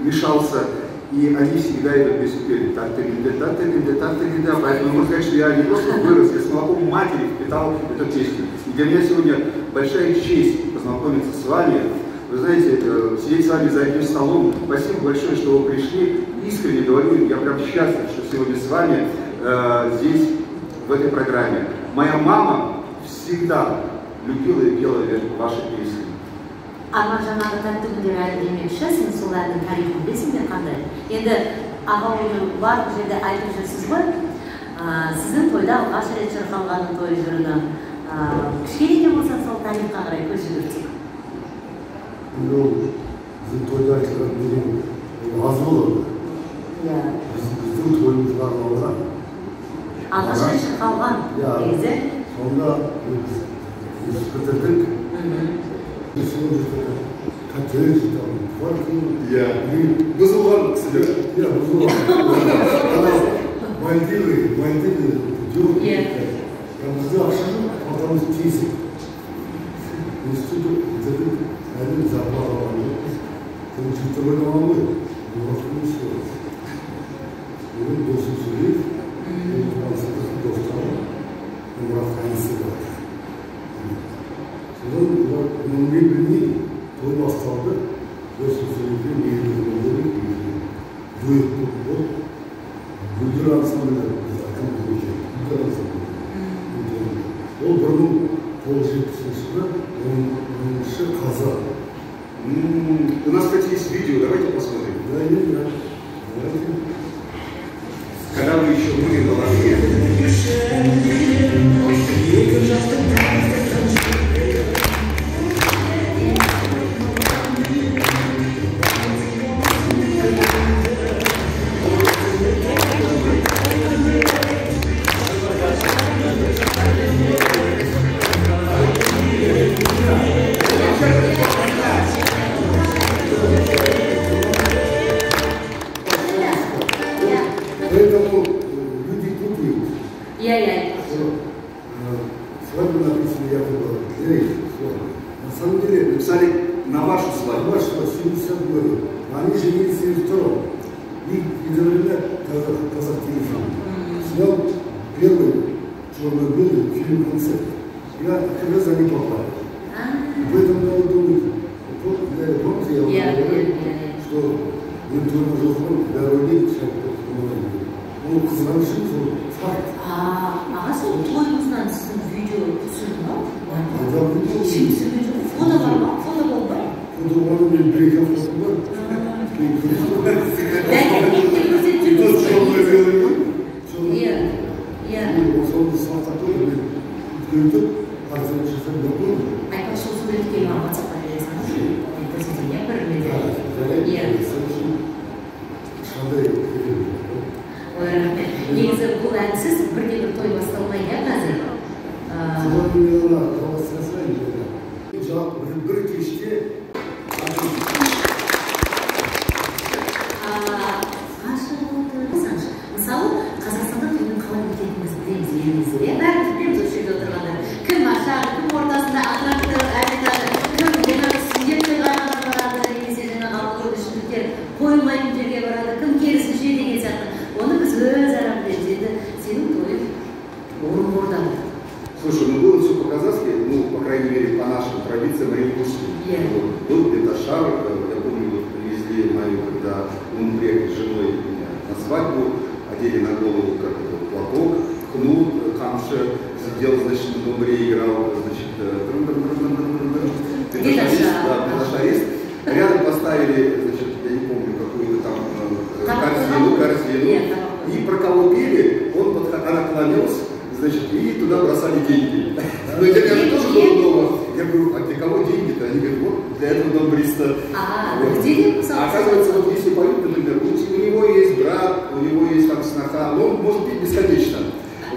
мешался, и они всегда идут без упереди. Поэтому можно сказать, что я не просто вырос, я с молоком матери впитал эту песню. И для меня сегодня большая честь познакомиться с вами. Вы знаете, сидеть с вами за одним столом. Спасибо большое, что вы пришли. Искренне говорю, я прям счастлив, что сегодня с вами здесь, в этой программе. Моя мама всегда любила и пела ваши песни. Ана жаңағы тәтті күндер әлі демекші, сен сол әннің тарихын білесің бе қандай? Енді аға оны барлық жерде айтып жүрсіз ғой, сіздің тойда алғаш рет шырқалғанның той жырына кішкене де болса сол тарихқа қарай көз жүгіртсек. Біздің тойда айтылған деген аз болады. Біздің тойымызға арналған. Алғаш рет шырқалған кезде? Сонда біз бітірдік. Коттедж, квартира. Бұзылған кісілер. Бұзылған. Мальдивы, жуық. Бізде ақша жоқ, қалтамыз тесік. Институт бітірдік, әлі зарплата алған жоқпыз. Компьютер ойнаған ғой, уақытын істейміз. Менің досым сөйлейді, мен туғансыздық достарым, олар қайсы бар. Содан мен білмеймін, той басталды, досым сөйлейді, мен дуэт болып, Гүлдер ансамблі, біз әкім көйшек, Гүлдер ансамблі. Ол 1970 жылы 10-шы қазан. У нас, кстати, есть видео, давайте посмотрим. Да, давайте. Когда вы еще были на Москве. Поэтому люди путают. Свадьбу написано, я выбрал. На самом деле, Написали на вашу свадьбу. Вашу 70 года. Они женились в 72-м. И изобрели казах телефон. Снял первый черно-белый фильм-концерт. Я как раз за ним попал. В этом надо думать. Помните, я вам говорил, что виртуальный телефон для рулей ол қызғанышым сол факт. Аға сол тойыңыздан сіздің видео түсірді ма? Сен түсірген жоқ? Фото бар ма? Фото болды ма? Фото бар, мен бір-екі фото бар. Соны сақтап қойды, мен өтіп, қарсылық жасап бір қойды. Айтпақ сол суретті келіп WhatsApp-қа бересің. Көрсетейін, бір Ешқандай ой, рахмет. Негізі бұл әнсіз бірде-бір той басталмай, қазір? Содан мен ona жалғастырсайын. Бір кеште мысалы, Қазақстанда тойдың қалай өтетінімізді білеміз, елімізде. Бәріміз білеміз осы жерде отырғандар. Кім ашады, кім ортасында атрақты айтады, кім студент тойға барады, немесе алкоголь ішімдіктер қойылмайтын жерге барады, кім керісінше деген сияқты. Оны біз өзара білеміз. Енді сенің тойың орынборда. Слушай, ну было все по-казахски, ну, по крайней мере, по нашим традициям оренбургским. Был где-то шар, я помню, вот привезли мою, когда мы приехали с женой на свадьбу, одели на голову как платок, кнут, камша, сидел, значит, на домбре играл, значит, педашарист. Рядом поставили, значит, я не помню, какую-то там корзину, и про кого пели, она клонилась, значит, и туда бросали деньги. Но я же тоже был дома. Я говорю, а для кого деньги-то? Они говорят, вот для этого домбриста. Оказывается, вот если поют, например, у него есть брат, у него есть там сноха, но он может петь бесконечно.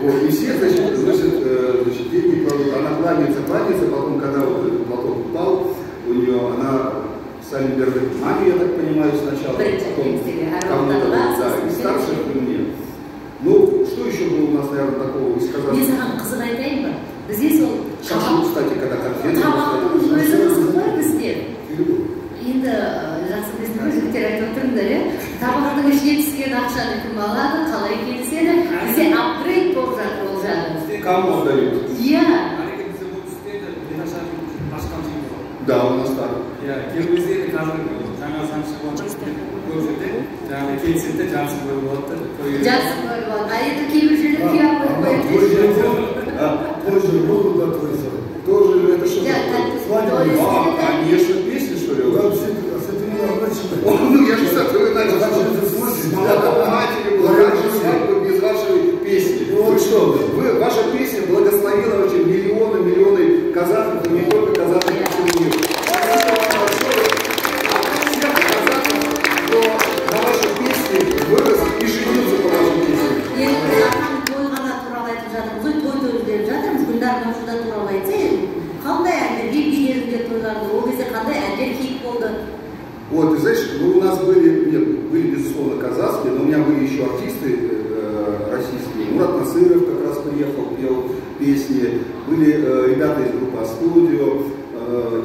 Вот, и все, значит, значит, деньги кладут. Она кланяется, потом, когда вот этот платок упал, у нее она сами берет маме, я так понимаю, сначала, потом кому-то, да, и старших и мне. Ну, что еще было у нас, наверное, такого из Казахстана? Не саған қызын айтайын ба? Бізде сол Шашлык, кстати, когда конфеты. Тамақтың өзі қызық қой бізде. Енді жақсы біздің жігіттер айтып отырмын да, жетіскен ақшаны кім алады, қалай келіседі, бізде апгрейд болып жатыр ол жағы. Кому отдают? Иә. Да, у нас так. Келбезде қазір жаңа заң шығып жатыр. Көп жерде жаңағы келісімде жарсын бөліп болады. Жарсын бөліп болады. А енді кейбір жерде күйеу қойып Позже могут да твои. Тоже это что? Конечно, песни, что ли? Да, с этим начали. Ну, я же с этого начал. Матери была свадьба без вашей песни. Ну что вы? Ваша песня благословила очень миллионы казахов, и не только казахов, но и всего мира. Спасибо вам большое. Всех казахов, кто на вашей песне вырос и женился по вашей песне. Вот, ты знаешь, ну, у нас были безусловно казахские, но у меня были еще артисты российские. Мурат Насыров как раз приехал, пел песни. Были ребята из группы «Астудио».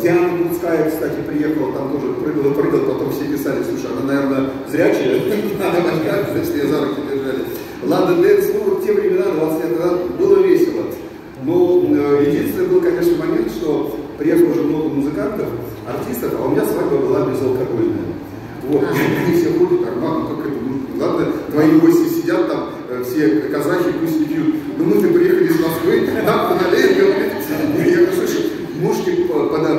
Диана Гурцкая, кстати, приехала, там тоже прыгала, потом все писали, слушай, она, наверное, зрячая, надо мочкать, значит, ее за руки держали. Лада Дэнс, ну, в те времена, 20 лет назад, было весело. Но единственный был, конечно, момент, что приехало уже много музыкантов, артистов, а у меня свадьба была безалкогольная. Вот, они все ходят, нормально, как это, ну, ладно, твои гости сидят там, все казахи, пусть не пьют. Ну, мы-то приехали из Москвы, нам налеют, я говорю, слушай, можете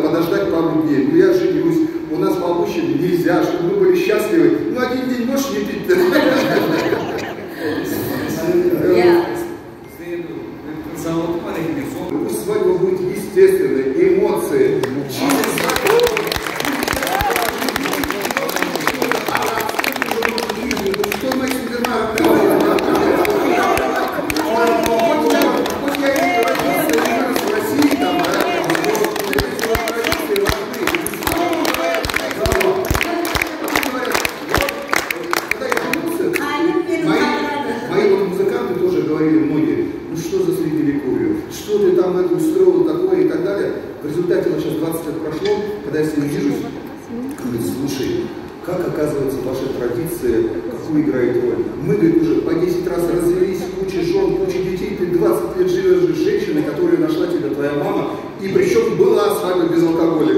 подождать пару дней, ну я женюсь, у нас по обычаю нельзя, чтобы мы были счастливы, ну один день можешь не пить. Пусть свадьба будет естественной, эмоции, что ты там это устроил такое и так далее. В результате, вот сейчас 20 лет прошло, когда я с ним вижусь, он говорит, слушай, как оказывается ваша традиция, какую играет роль? Мы, говорит, уже по 10 раз развелись, куча жен, куча детей, ты 20 лет живешь с женщиной, которую нашла тебя твоя мама, и причем была с вами без алкоголя.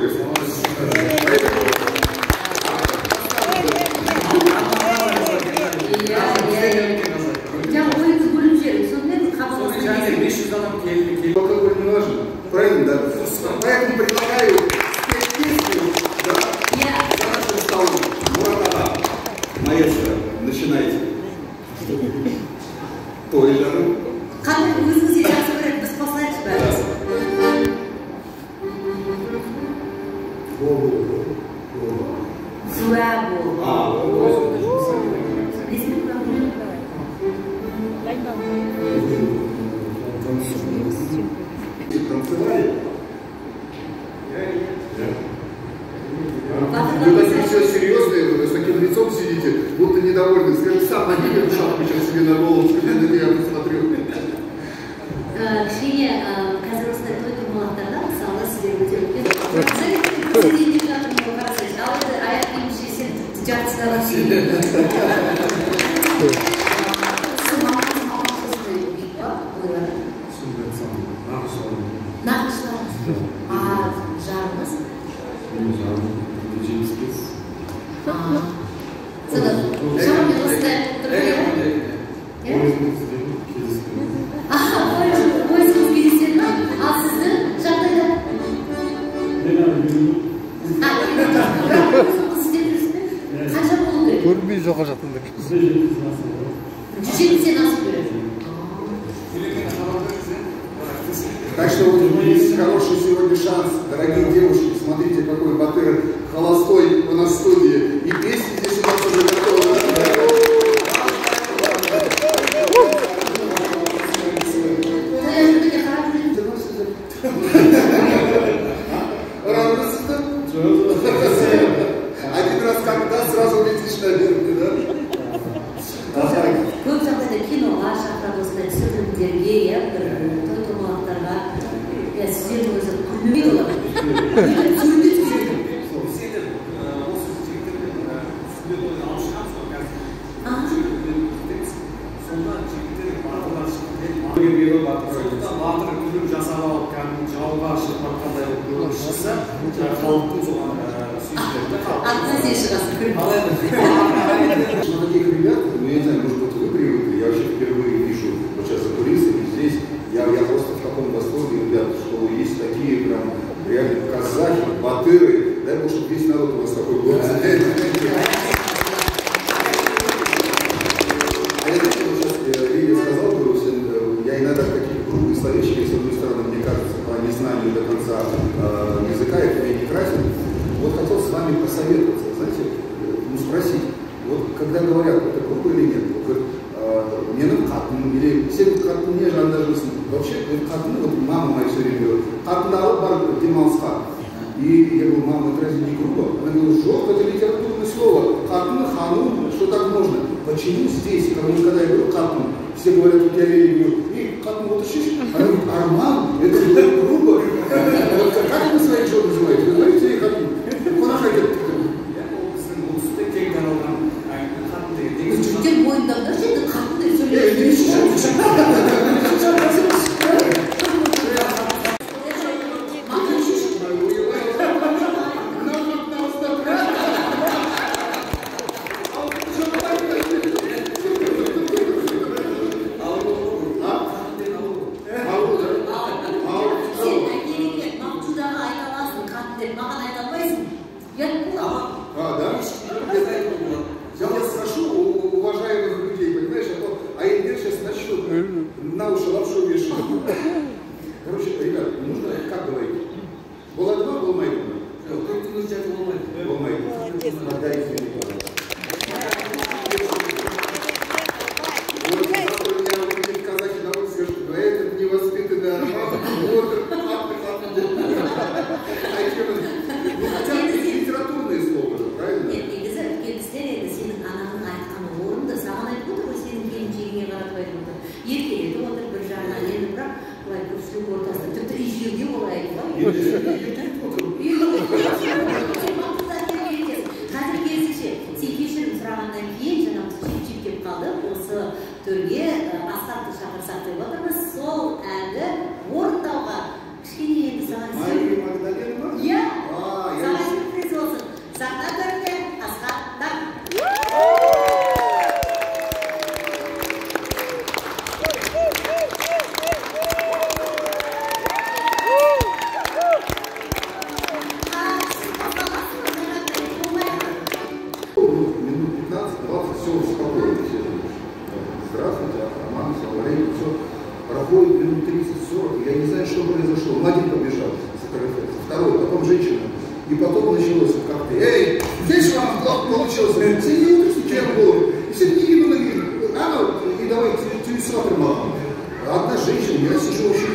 Алкоголь не важен, правильно, да? Поэтому предлагаю спеть песню, да, за нашим столом. Мурат, маэстро, начинайте. Той же. Как вы сейчас говорите, бесплатно читаете? Танцевали? Вы такие все серьезные, вы с таким лицом сидите, будто недовольны. Скажи, сам надень эту шапку сейчас себе на голову, скажи, на меня посмотрю. Кішкене қазір осындай той томалақтарда мысалы сіздер өте үлкен сізден жатырмын қарасайыз ал енді аяқ киім жесең жартысына көрмей жоға жатыңдар. 170 насып береді. Так что вот есть хороший сегодня шанс, дорогие девушки, смотрите, какой батыр холостой у нас в студии. И песни здесь у нас уже готовы. Один раз когда сразу летишь наверх, да? Көп жағдайда киноға шақырады осындай түсірілімдерге, иә, той томалақтарға, иә, сіздердің өзі күлмей олар. Сонда жігіттер батырлар шығып сондықтан батыр күліп жасап алып кәдімгі жауға шығып жатқандай болып шықса халықтың соған сүйіктері таких ребят, ну я не знаю, может быть вы привыкли, я вообще впервые вижу вот сейчас за кулисами здесь, я просто в таком восторге, ребят, что есть такие прям реально казахи, батыры, дай бог, чтобы весь народ у вас такой был. Я иногда какие-то крупные словечки, с одной стороны, мне кажется, по незнанию до конца языка, это меня не красит. Вот хотел с вами посоветоваться, знаете, ну спросить, вот когда говорят, это группа или нет, вот говорят, менің қатыным, или сен қатыным не жандармысың, вообще, қатыным, вот мама моя все время говорит, қатындағы бар демалысқа. И я говорю, мама, это разве не грубо? Она говорит, жопа, это литературное слово, қатыны, хану, что так можно? Почему здесь, когда я говорю қатыным, все говорят, вот я говорю, и қатыным утащишь? Она говорит, Арман, это грубо. Как вы своих жен называете? Вы говорите, я қатыным. Куда хотят? Жігіттер бойындағы жерді қатындай сөйлейді. На уши лапшу вешают. Короче, ребят, нужно, как говорить, был одна, был моя. Был моя. Тогда извини, пожалуйста. Вот завтра меня увидят казахи на улице, скажут, да этот невоспитанный Арман, вот, хотя бы литературные слова же, правильно? Нет, негізі үлкеністер енді сенің анаңның айтқаны орынды, саған айтып отыр ғой, сенің келіншегіңе қаратып айтып отыр. Еркелетіп отыр бір жағынан, енді бірақ былай көпшілік ортасында тіпті ешкімге олай айтпай. Қазір керісінше, сен кешірім сұрағаннан кейін жаңағы чип-чип келіп қалды, осы төрге Асқатты шақырсақ деп отырмыз, сол әнді орындауға кішкене енді саған иә, саған сюрприз болсын. Сахна төрінде Асқаттан. Здравствуйте, Арман, салам алейкум, все. Проходит минут 30-40, я не знаю, что произошло. Один побежал, второй, потом женщина. И потом началось как-то, эй, здесь вам получилось, сидите, стучаем в голову. И все не видно, и давай телесмотрим. Одна женщина, я сижу вообще